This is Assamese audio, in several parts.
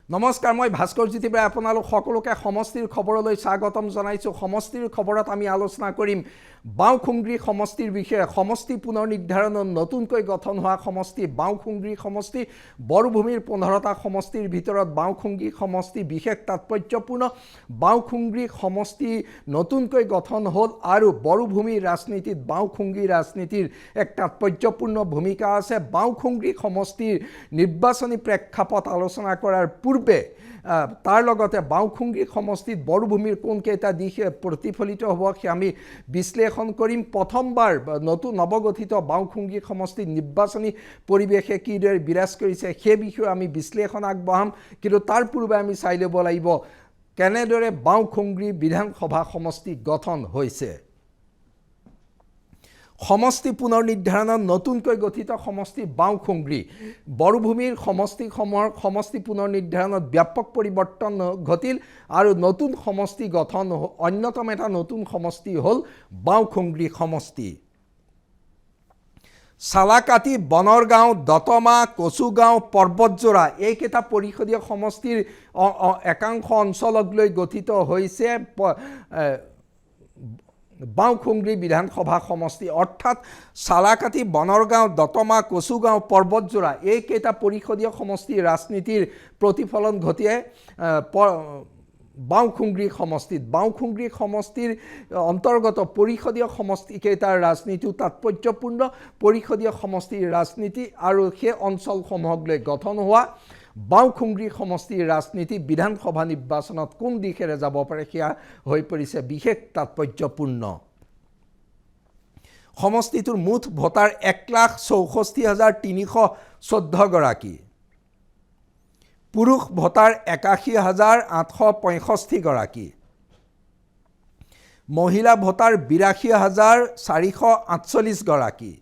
নমস্কাৰ, মই ভাস্কৰ জ্যোতি বৰাই আপোনালোক সকলোকে সমষ্টিৰ খবৰলৈ স্বাগতম জনাইছোঁ। সমষ্টিৰ খবৰত আমি আলোচনা কৰিম বাওঁখুংগ্ৰী সমষ্টিৰ বিষয়ে। সমষ্টি পুনৰ নিৰ্ধাৰণত নতুনকৈ গঠন হোৱা সমষ্টি বাওঁখুংগ্ৰী সমষ্টি। বড়োভূমিৰ 15টা সমষ্টিৰ ভিতৰত বাওঁখুংগ্ৰী সমষ্টি বিশেষ তাৎপৰ্যপূৰ্ণ। বাওঁখুংগ্ৰী সমষ্টি নতুনকৈ গঠন হ'ল আৰু বড়োভূমিৰ ৰাজনীতিত বাওঁখুংগ্ৰী ৰাজনীতিৰ এক তাৎপৰ্যপূৰ্ণ ভূমিকা আছে। বাওঁখুংগ্ৰী সমষ্টিৰ নিৰ্বাচনী প্ৰেক্ষাপট আলোচনা কৰাৰ পূৰ্বে তাৰ লগতে বাওঁখুংগ্ৰী সমষ্টিত বড়োভূমিৰ কোনকেইটা দিশ প্ৰতিফলিত হ'ব সেয়া আমি বিশ্লেষণ কৰিম। প্ৰথমবাৰ নৱগঠিত বাওঁখুংগ্ৰী সমষ্টিত নিৰ্বাচনী পৰিৱেশে কিদৰে বিৰাজ কৰিছে সেই বিষয়ে আমি বিশ্লেষণ আগবঢ়াম। কিন্তু তাৰ পূৰ্বে আমি চাই ল'ব লাগিব কেনেদৰে বাওঁখুংগ্ৰী বিধানসভা সমষ্টি গঠন হৈছে। সমষ্টি পুনৰ নিৰ্ধাৰণত নতুনকৈ গঠিত সমষ্টি বাওঁখুংগ্ৰী। বড়োভূমিৰ সমষ্টিসমূহৰ সমষ্টি পুনৰ নিৰ্ধাৰণত ব্যাপক পৰিৱৰ্তন ঘটিল আৰু নতুন সমষ্টি গঠন অন্যতম এটা নতুন সমষ্টি হ'ল বাওঁখুংগ্ৰী সমষ্টি। চালাকাটি, বনৰগাঁও, দতমা, কচুগাঁও, পৰ্বতজোৰা এইকেইটা পৰিষদীয় সমষ্টিৰ একাংশ অঞ্চলক লৈ গঠিত হৈছে বাওঁখুংগ্ৰী বিধানসভা সমষ্টি। অৰ্থাৎ চালাকাটি, বনৰগাঁও, দতমা, কচুগাঁও, পৰ্বতজোৰা এইকেইটা পৰিষদীয় সমষ্টিৰ ৰাজনীতিৰ প্ৰতিফলন ঘটিয়ে বাওঁখুংগ্ৰী সমষ্টিত বাওঁখুংগ্ৰী সমষ্টিৰ অন্তৰ্গত পৰিষদীয় সমষ্টিকেইটাৰ ৰাজনীতিও তাৎপৰ্যপূৰ্ণ। পৰিষদীয় সমষ্টিৰ ৰাজনীতি আৰু সেই অঞ্চলসমূহক লৈ গঠন হোৱা বাওঁখুংগ্ৰী সমষ্টিৰ ৰাজনীতি বিধানসভা নিৰ্বাচনত কোন দিশেৰে যাব পাৰে সেয়া হৈ পৰিছে বিশেষ তাৎপৰ্যপূৰ্ণ। সমষ্টিটোৰ মুঠ ভোটাৰ 1,64,314 গৰাকী। পুৰুষ ভোটাৰ 81,865 গৰাকী। মহিলা ভোটাৰ 82,448 গৰাকী।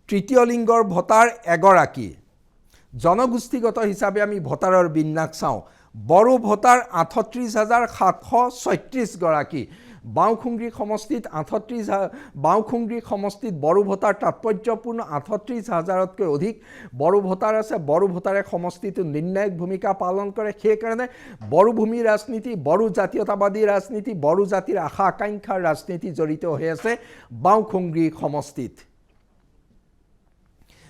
তৃতীয় লিংগৰ ভোটাৰ এগৰাকী। জনগোষ্ঠীগত হিচাপে আমি ভোটাৰৰ বিন্যাস চাওঁ। বড়ো ভোটাৰ 38,736 গৰাকী। বাওঁখুংগ্ৰী সমষ্টিত বাওঁখুংগ্ৰী সমষ্টিত বড়ো ভোটাৰ তাৎপৰ্যপূৰ্ণ 38,000তকৈ অধিক বড়ো ভোটাৰ আছে। বড়ো ভোটাৰে সমষ্টিটো নিৰ্ণায়ক ভূমিকা পালন কৰে। সেইকাৰণে বড়োভূমি ৰাজনীতি, বড়ো জাতীয়তাবাদী ৰাজনীতি, বড়ো জাতিৰ আশা আকাংক্ষাৰ ৰাজনীতি জড়িত হৈ আছে বাওঁখুংগ্ৰী সমষ্টিত।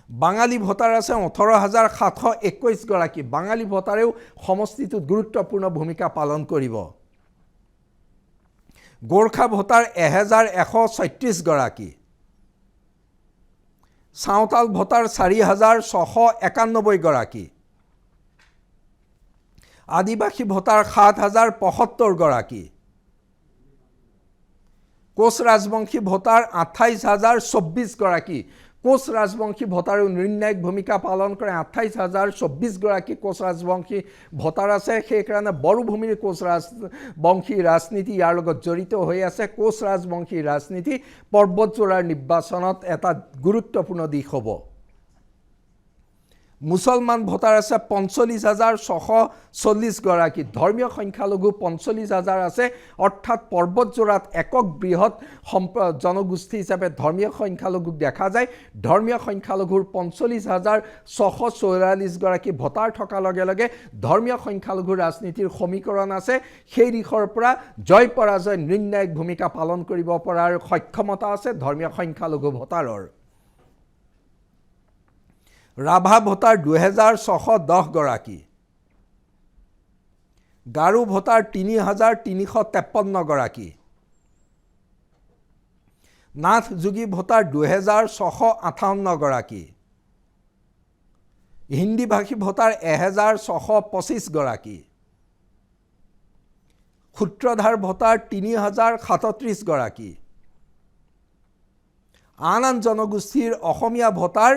বাঙালী ভোটাৰ আছে 18,721 গৰাকী। বাঙালী ভোটাৰেও সমষ্টিটোত গুৰুত্বপূৰ্ণ ভূমিকা পালন কৰিব। গোৰ্খা ভোটাৰ 1,136 গৰাকী। চাওতাল ভোটাৰ 4,691 গৰাকী। আদিবাসী ভোটাৰ 7,075 গৰাকী। কোচ ৰাজবংশী ভোটাৰ 28,024 গৰাকী। কোচ ৰাজবংশী ভোটাৰেও নিৰ্ণায়ক ভূমিকা পালন কৰে। 28,024 গৰাকী কোচ ৰাজবংশী ভোটাৰ আছে। সেইকাৰণে বড়োভূমিৰ কোচ ৰাজবংশী ৰাজনীতি ইয়াৰ লগত জড়িত হৈ আছে। কোচ ৰাজবংশী ৰাজনীতি পৰ্বতজোৰাৰ নিৰ্বাচনত এটা গুৰুত্বপূৰ্ণ দিশ হ'ব। মুছলমান ভোটাৰ আছে 45,640 গৰাকী। ধৰ্মীয় সংখ্যালঘু 45,000 আছে। অৰ্থাৎ পৰ্বতজোৰাত একক বৃহৎ জনগোষ্ঠী হিচাপে ধৰ্মীয় সংখ্যালঘুক দেখা যায়। ধৰ্মীয় সংখ্যালঘুৰ 45,644 গৰাকী ভোটাৰ থকাৰ লগে লগে ধৰ্মীয় সংখ্যালঘুৰ ৰাজনীতিৰ সমীকৰণ আছে। সেই দিশৰ পৰা জয় পৰাজয় নিৰ্ণায়ক ভূমিকা পালন কৰিব পৰাৰ সক্ষমতা আছে ধৰ্মীয় সংখ্যালঘু ভোটাৰৰ। ৰাভা ভোটাৰ 2,610 গৰাকী। গাৰো ভোটাৰ 3,353 গৰাকী। নাথ যোগী ভোটাৰ 2,658 গৰাকী। হিন্দী ভাষী ভোটাৰ 1,625 গৰাকী। সূত্ৰধাৰ ভোটাৰ 3,037 গৰাকী। আন আন জনগোষ্ঠীৰ অসমীয়া ভোটাৰ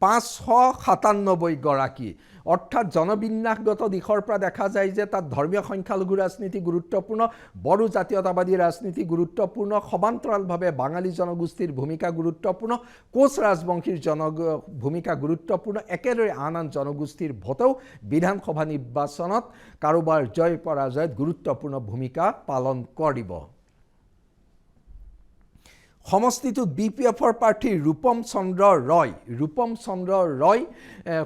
597 গৰাকী। অৰ্থাৎ জনবিন্যাসগত দিশৰ পৰা দেখা যায় যে তাত ধৰ্মীয় সংখ্যালঘু ৰাজনীতি গুৰুত্বপূৰ্ণ, বড়ো জাতীয়তাবাদী ৰাজনীতি গুৰুত্বপূৰ্ণ, সমান্তৰালভাৱে বাঙালী জনগোষ্ঠীৰ ভূমিকা গুৰুত্বপূৰ্ণ, কোচ ৰাজবংশীৰ ভূমিকা গুৰুত্বপূৰ্ণ। একেদৰে আন আন জনগোষ্ঠীৰ ভোটেও বিধানসভা নিৰ্বাচনত কাৰোবাৰ জয় পৰাজয়ত গুৰুত্বপূৰ্ণ ভূমিকা পালন কৰিব। সমষ্টিটোত BPFৰ প্ৰাৰ্থী ৰূপম চন্দ্ৰ ৰয়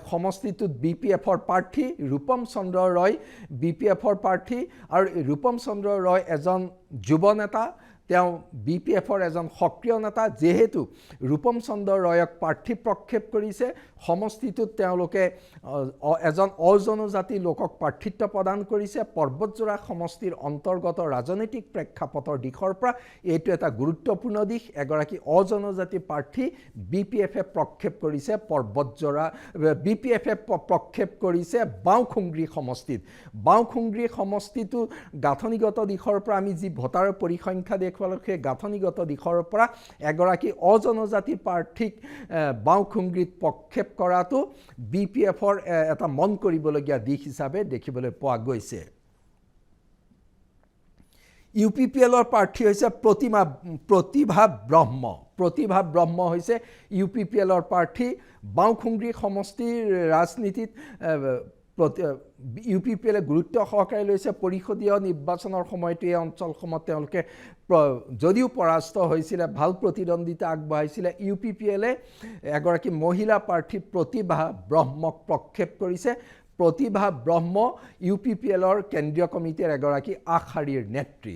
সমষ্টিটোত BPFৰ প্ৰাৰ্থী ৰূপম চন্দ্ৰ ৰয় BPFৰ প্ৰাৰ্থী আৰু ৰূপম চন্দ্ৰ ৰয় এজন যুৱ নেতা তেওঁ BPFৰ এজন সক্ৰিয় নেতা যেহেতু ৰূপম চন্দ্ৰ ৰয়ক প্ৰাৰ্থী প্ৰক্ষেপ কৰিছে সমষ্টিটোত তেওঁলোকে এজন অজনজাতি লোকক প্ৰাৰ্থিত্ব প্ৰদান কৰিছে পৰ্বতজোৰা সমষ্টিৰ অন্তৰ্গত ৰাজনৈতিক প্ৰেক্ষাপটৰ দিশৰ পৰা এইটো এটা গুৰুত্বপূৰ্ণ দিশ এগৰাকী অজনজাতি প্ৰাৰ্থী BPFে প্ৰক্ষেপ কৰিছে পৰ্বতজোৰা BPFে প্ৰক্ষেপ কৰিছে বাওঁখুংগ্ৰী সমষ্টিটো গাঁথনিগত দিশৰ পৰা আমি যি ভোটাৰৰ পৰিসংখ্যা দেখুৱালো সেই গাঁথনিগত দিশৰ পৰা এগৰাকী অজনজাতি প্ৰাৰ্থীক বাওঁখুংগ্ৰীত প্ৰক্ষেপ কৰাটো BPFৰ এটা মন কৰিবলগীয়া দিশ হিচাপে দেখিবলৈ পোৱা গৈছে UPPLৰ প্ৰাৰ্থী হৈছে প্ৰতিভা ব্ৰহ্ম হৈছে UPPLৰ প্ৰাৰ্থী বাওঁখুংগ্ৰী সমষ্টিৰ ৰাজনীতিত UPPLে গুৰুত্ব সহকাৰে লৈছে পৰিষদীয় নিৰ্বাচনৰ সময়ত এই অঞ্চলসমূহত তেওঁলোকে যদিও পৰাস্ত হৈছিলে ভাল প্ৰতিদ্বন্দ্বিতা আগবঢ়াইছিলে UPPLে এগৰাকী মহিলা প্ৰাৰ্থী প্ৰতিভা ব্ৰহ্মক প্ৰক্ষেপ কৰিছে প্ৰতিভা ব্ৰহ্ম UPPLৰ কেন্দ্ৰীয় কমিটিৰ এগৰাকী আগশাৰীৰ নেত্ৰী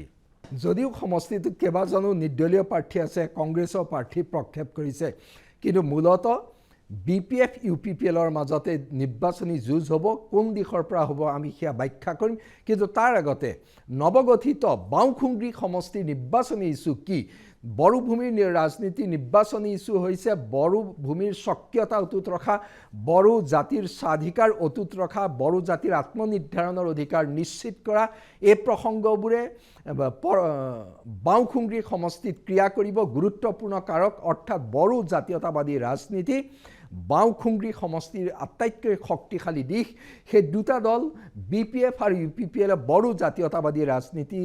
যদিও সমষ্টিটোত কেইবাজনো নিৰ্দলীয় প্ৰাৰ্থী আছে কংগ্ৰেছৰ প্ৰাৰ্থী প্ৰক্ষেপ কৰিছে কিন্তু মূলতঃ BPF UPPLৰ মাজতে নিৰ্বাচনী যুঁজ হ'ব কোন দিশৰ পৰা হ'ব আমি সেয়া ব্যাখ্যা কৰিম কিন্তু তাৰ আগতে নৱগঠিত বাওঁখুংগ্ৰী সমষ্টিৰ নিৰ্বাচনী ইছ্যু কি বড়োভূমিৰ ৰাজনীতি নিৰ্বাচনী ইছ্যু হৈছে বড়োভূমিৰ স্বকীয়তা অটুট ৰখা বড়ো জাতিৰ স্বাধিকাৰ অটুট ৰখা বড়ো জাতিৰ আত্মনিৰ্ধাৰণৰ অধিকাৰ নিশ্চিত কৰা এই প্ৰসংগবোৰে বাওঁখুংগ্ৰী সমষ্টিত ক্ৰিয়া কৰিব গুৰুত্বপূৰ্ণ কাৰক অৰ্থাৎ বড়ো জাতীয়তাবাদী ৰাজনীতি বাওঁখুংগ্ৰী সমষ্টিৰ আটাইতকৈ শক্তিশালী দিশ সেই দুটা দল BPF আৰু UPPLে বড়ো জাতীয়তাবাদী ৰাজনীতি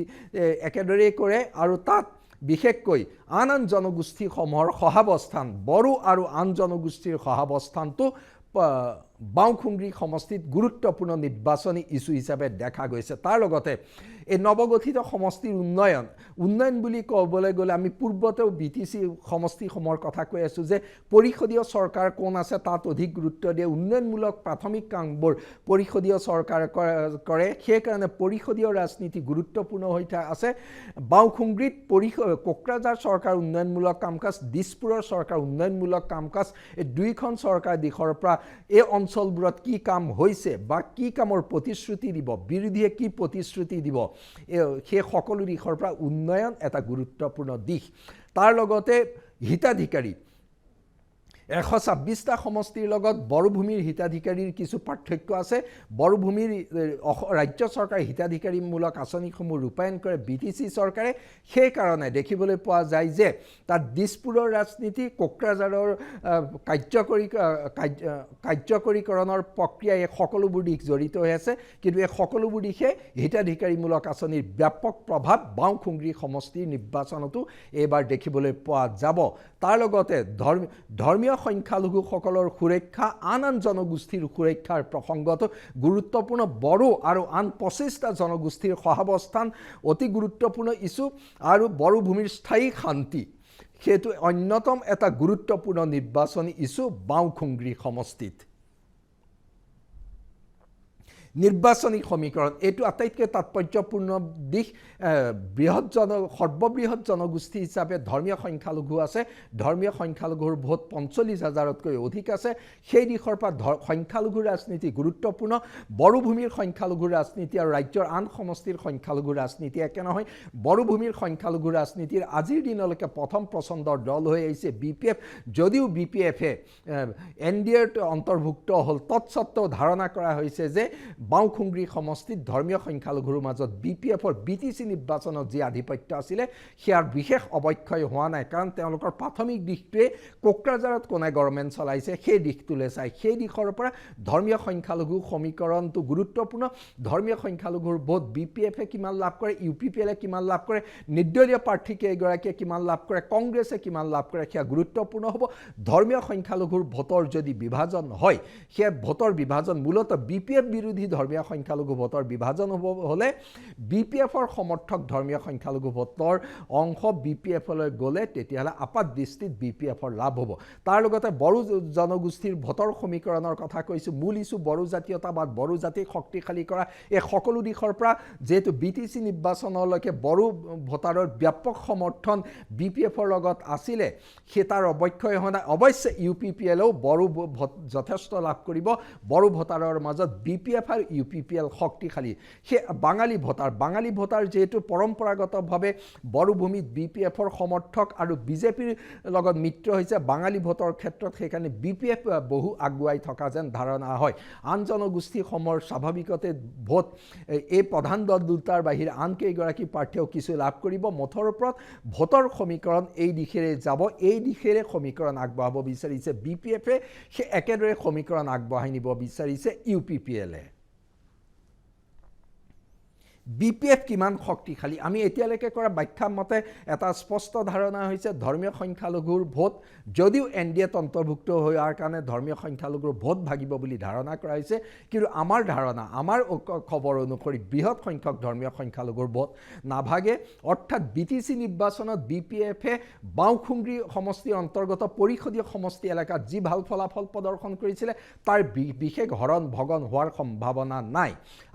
একেদৰেই কৰে আৰু তাত বিশেষকৈ আন জনগোষ্ঠীসমূহৰ সহাৱস্থান বড়ো আৰু আন জনগোষ্ঠীৰ সহাৱস্থানটো বাওঁখুংগ্ৰী সমষ্টিত গুৰুত্বপূৰ্ণ নিৰ্বাচনী ইছ্যু হিচাপে দেখা গৈছে তাৰ লগতে এই নৱগঠিত সমষ্টিৰ উন্নয়ন বুলি ক'বলৈ গ'লে আমি পূৰ্বতেও BTC সমষ্টিসমূহৰ কথা কৈ আছো যে পৰিষদীয় চৰকাৰ কোন আছে তাত অধিক গুৰুত্ব দিয়ে উন্নয়নমূলক প্ৰাথমিক কামবোৰ পৰিষদীয় চৰকাৰ কৰে সেইকাৰণে পৰিষদীয় ৰাজনীতি গুৰুত্বপূৰ্ণ হৈ আছে বাওঁখুংগ্ৰীত কোকৰাঝাৰ চৰকাৰ উন্নয়নমূলক কাম-কাজ দিছপুৰৰ চৰকাৰ উন্নয়নমূলক কাম-কাজ এই দুইখন চৰকাৰ দিশৰ পৰা এই অঞ্চলবোৰত কি কাম হৈছে বা কি কামৰ প্ৰতিশ্ৰুতি দিব বিৰোধীয়ে কি প্ৰতিশ্ৰুতি দিব সেই সকলো দিশৰ পৰা উন্নয়ন এটা গুৰুত্বপূৰ্ণ দিশ তাৰ লগতে হিতাধিকাৰী 126টা সমষ্টিৰ লগত বড়োভূমিৰ হিতাধিকাৰীৰ কিছু পাৰ্থক্য আছে বড়োভূমিৰ ৰাজ্য চৰকাৰ হিতাধিকাৰীমূলক আঁচনিসমূহ ৰূপায়ণ কৰে BTC চৰকাৰে সেই কাৰণে দেখিবলৈ পোৱা যায় যে তাত দিছপুৰৰ ৰাজনীতি কোকৰাঝাৰৰ কাৰ্যকৰীকৰণৰ প্ৰক্ৰিয়া এই সকলোবোৰ দিশ জড়িত হৈ আছে কিন্তু এই সকলোবোৰ দিশে হিতাধিকাৰীমূলক আঁচনিৰ ব্যাপক প্ৰভাৱ বাওঁখুংগ্ৰী সমষ্টিৰ নিৰ্বাচনতো এইবাৰ দেখিবলৈ পোৱা যাব তাৰ লগতে ধৰ্মীয় সংখ্যালঘুসকলৰ সুৰক্ষা আন জনগোষ্ঠীৰ সুৰক্ষাৰ প্ৰসংগটো গুৰুত্বপূৰ্ণ বড়ো আৰু আন 25টা জনগোষ্ঠীৰ সহাৱস্থান অতি গুৰুত্বপূৰ্ণ ইছ্যু আৰু বড়োভূমিৰ স্থায়ী শান্তি সেইটো অন্যতম এটা গুৰুত্বপূৰ্ণ নিৰ্বাচনী ইছ্যু বাওঁখুংগ্ৰী সমষ্টিত নিৰ্বাচনী সমীকৰণ এইটো আটাইতকৈ তাৎপৰ্যপূৰ্ণ দিশ সৰ্ববৃহৎ জনগোষ্ঠী হিচাপে ধৰ্মীয় সংখ্যালঘু আছে ধৰ্মীয় সংখ্যালঘুৰ ভোট 45,000তকৈ অধিক আছে সেই দিশৰ পৰা সংখ্যালঘু ৰাজনীতি গুৰুত্বপূৰ্ণ বড়োভূমিৰ সংখ্যালঘু ৰাজনীতি আৰু ৰাজ্যৰ আন সমষ্টিৰ সংখ্যালঘু ৰাজনীতি একে নহয় বড়োভূমিৰ সংখ্যালঘু ৰাজনীতিৰ আজিৰ দিনলৈকে প্ৰথম পছন্দৰ দল হৈ আহিছে BPF যদিও BPFে NDAৰ অন্তৰ্ভুক্ত হ'ল তৎসত্ত্বেও ধাৰণা কৰা হৈছে যে বাওঁখুংগ্ৰী সমষ্টিত ধৰ্মীয় সংখ্যালঘুৰ মাজত BPFৰ BTC নিৰ্বাচনত যি আধিপত্য আছিলে সেয়াৰ বিশেষ অৱক্ষয় হোৱা নাই কাৰণ তেওঁলোকৰ প্ৰাথমিক দিশটোৱে কোকৰাঝাৰত কোনে গভৰ্ণমেণ্ট চলাইছে সেই দিশটোলৈ চাই সেই দিশৰ পৰা ধৰ্মীয় সংখ্যালঘু সমীকৰণটো গুৰুত্বপূৰ্ণ ধৰ্মীয় সংখ্যালঘুৰ ভোট BPFে কিমান লাভ কৰে UPPLে কিমান লাভ কৰে নিৰ্দলীয় প্ৰাৰ্থী কেইগৰাকীয়ে কিমান লাভ কৰে কংগ্ৰেছে কিমান লাভ কৰে সেয়া গুৰুত্বপূৰ্ণ হ'ব ধৰ্মীয় সংখ্যালঘুৰ ভোটৰ যদি বিভাজন হয় সেই ভোটৰ বিভাজন মূলতঃ BPF বিৰোধী ধৰ্মীয় সংখ্যালঘু ভোটৰ বিভাজন হ'লে BPFৰ সমৰ্থক ধৰ্মীয় সংখ্যালঘু ভোটৰ অংশ BPFলৈ গ'লে তেতিয়াহ'লে আপাত দৃষ্টিত BPFৰ লাভ হ'ব তাৰ লগতে বড়ো জনগোষ্ঠীৰ ভোটৰ সমীকৰণৰ কথা কৈছোঁ মূল ইছ্যু বড়ো জাতীয়তাবাদ বড়ো জাতিক শক্তিশালী কৰা এই সকলো দিশৰ পৰা যেহেতু BTC নিৰ্বাচনলৈকে বড়ো ভোটাৰৰ ব্যাপক সমৰ্থন BPFৰ লগত আছিলে সেই তাৰ অৱক্ষয় হোৱা নাই অৱশ্যে UPPLও বড়ো ভোট যথেষ্ট লাভ কৰিব বড়ো ভোটাৰৰ মাজত BPF আৰু UPPL শক্তিশালী সেই বাঙালী ভোটাৰ যেহেতু পৰম্পৰাগতভাৱে বড়ো ভূমিত BPFৰ সমৰ্থক আৰু বিজেপিৰ লগত মিত্ৰ হৈছে বাঙালী ভোটৰ ক্ষেত্ৰত সেইকাৰণে BPF বহু আগুৱাই থকা যেন ধাৰণা হয় আন জনগোষ্ঠীসমূহৰ স্বাভাৱিকতে ভোট এই প্ৰধান দল দুটাৰ বাহিৰে আন কেইগৰাকী প্ৰাৰ্থীয়েও কিছু লাভ কৰিব মুঠৰ ওপৰত ভোটৰ সমীকৰণ এই দিশেৰে যাব এই দিশেৰে সমীকৰণ আগবঢ়াব বিচাৰিছে BPFে সেই একেদৰে সমীকৰণ আগবঢ়াই নিব বিচাৰিছে UPPLে BPF কিমান শক্তিশালী আমি এতিয়ালৈকে কৰা ব্যাখ্যা মতে এটা স্পষ্ট ধাৰণা হৈছে ধৰ্মীয় সংখ্যালঘুৰ ভোট যদিও NDAত অন্তৰ্ভুক্ত হোৱাৰ কাৰণে ধৰ্মীয় সংখ্যালঘুৰ ভোট ভাগিব বুলি ধাৰণা কৰা হৈছে কিন্তু আমাৰ ধাৰণা আমাৰ খবৰ অনুসৰি বৃহৎ সংখ্যক ধৰ্মীয় সংখ্যালঘুৰ ভোট নাভাগে অৰ্থাৎ BTC নিৰ্বাচনত BPFে বাওঁখুংগ্ৰী সমষ্টিৰ অন্তৰ্গত পৰিষদীয় সমষ্টি এলেকাত যি ভাল ফলাফল প্ৰদৰ্শন কৰিছিলে তাৰ বিশেষ হৰণ ভগন হোৱাৰ সম্ভাৱনা নাই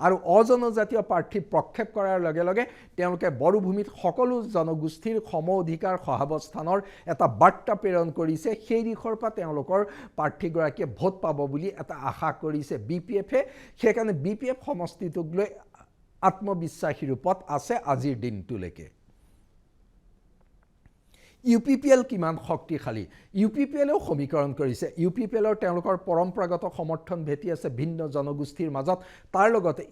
আৰু অজনজাতীয় প্ৰাৰ্থী প্ৰক্ষেপ কৰাৰ লগে লগে তেওঁলোকে বড়ো ভূমিত সকলো জনগোষ্ঠীৰ সম অধিকাৰ সহাৱস্থানৰ এটা বাৰ্তা প্ৰেৰণ কৰিছে সেই দিশৰ পৰা তেওঁলোকৰ প্ৰাৰ্থীগৰাকীয়ে ভোট পাব বুলি এটা আশা কৰিছে BPFে সেইকাৰণে BPF সমষ্টিটোক লৈ আত্মবিশ্বাসী ৰূপত আছে আজিৰ দিনটোলৈকে UPPL কিমান শক্তিশালী UPPLও সমীকৰণ কৰিছে UPPLৰ তেওঁলোকৰ পৰম্পৰাগত সমৰ্থন ভেটি আছে ভিন্ন জনগোষ্ঠীৰ মাজত তাৰ লগতে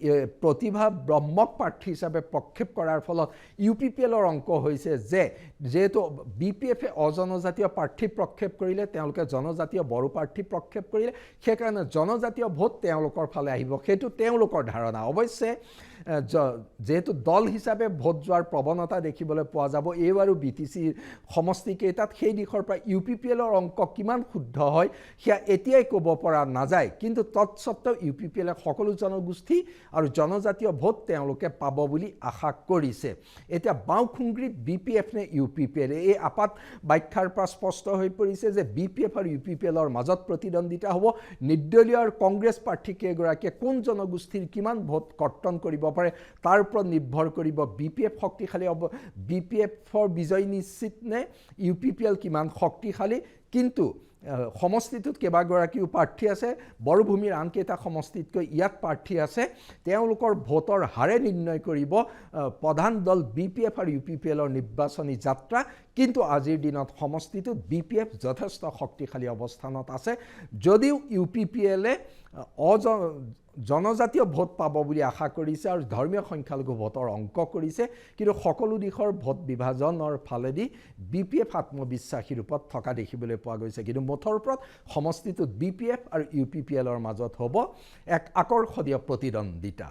প্ৰতিভা ব্ৰহ্মক প্ৰাৰ্থী হিচাপে প্ৰক্ষেপ কৰাৰ ফলত UPPLৰ অংক হৈছে যে যেহেতু BPFে অজনজাতীয় প্ৰাৰ্থী প্ৰক্ষেপ কৰিলে তেওঁলোকে জনজাতীয় বড়ো প্ৰাৰ্থী প্ৰক্ষেপ কৰিলে সেইকাৰণে জনজাতীয় ভোট তেওঁলোকৰ ফালে আহিব সেইটো তেওঁলোকৰ ধাৰণা অৱশ্যে যেহেতু দল হিচাপে ভোট যোৱাৰ প্ৰৱণতা দেখিবলৈ পোৱা যাব এইবাৰো BTCৰ সমষ্টিকেইটাত সেই দিশৰ পৰা UPPLৰ অংক কিমান শুদ্ধ হয় সেয়া এতিয়াই ক'ব পৰা নাযায় কিন্তু তৎসত্ত্বেও UPPLে সকলো জনগোষ্ঠী আৰু জনজাতীয় ভোট তেওঁলোকে পাব বুলি আশা কৰিছে এতিয়া বাওঁখুংগ্ৰীত BPF নে UPPL এই আপাত ব্যাখ্যাৰ পৰা স্পষ্ট হৈ পৰিছে যে BPF আৰু UPPLৰ মাজত প্ৰতিদ্বন্দ্বিতা হ'ব নিৰ্দলীয় আৰু কংগ্ৰেছ প্ৰাৰ্থী কেইগৰাকীয়ে কোন জনগোষ্ঠীৰ কিমান ভোট কৰ্তন কৰিব পাৰে তাৰ ওপৰত নিৰ্ভৰ কৰিব BPF শক্তিশালী হ'ব BPFৰ বিজয় নিশ্চিত নে UPPL কিমান শক্তিশালী কিন্তু সমষ্টিটোত কেইবাগৰাকীও প্ৰাৰ্থী আছে বড়োভূমিৰ আনকেইটা সমষ্টিতকৈ ইয়াত প্ৰাৰ্থী আছে তেওঁলোকৰ ভোটৰ হাৰে নিৰ্ণয় কৰিব প্ৰধান দল BPF আৰু UPPLৰ নিৰ্বাচনী যাত্ৰা কিন্তু আজিৰ দিনত সমষ্টিটোত BPF যথেষ্ট শক্তিশালী অৱস্থানত আছে যদিও UPPLে জনজাতীয় ভোট পাব বুলি আশা কৰিছে আৰু ধৰ্মীয় সংখ্যালঘু ভোটৰ অংক কৰিছে কিন্তু সকলো দিশৰ ভোট বিভাজনৰ ফালেদি BPF আত্মবিশ্বাসী ৰূপত থকা দেখিবলৈ পোৱা গৈছে কিন্তু মুঠৰ ওপৰত সমষ্টিটোত BPF আৰু UPPLৰ মাজত হ'ব এক আকৰ্ষণীয় প্ৰতিদ্বন্দ্বিতা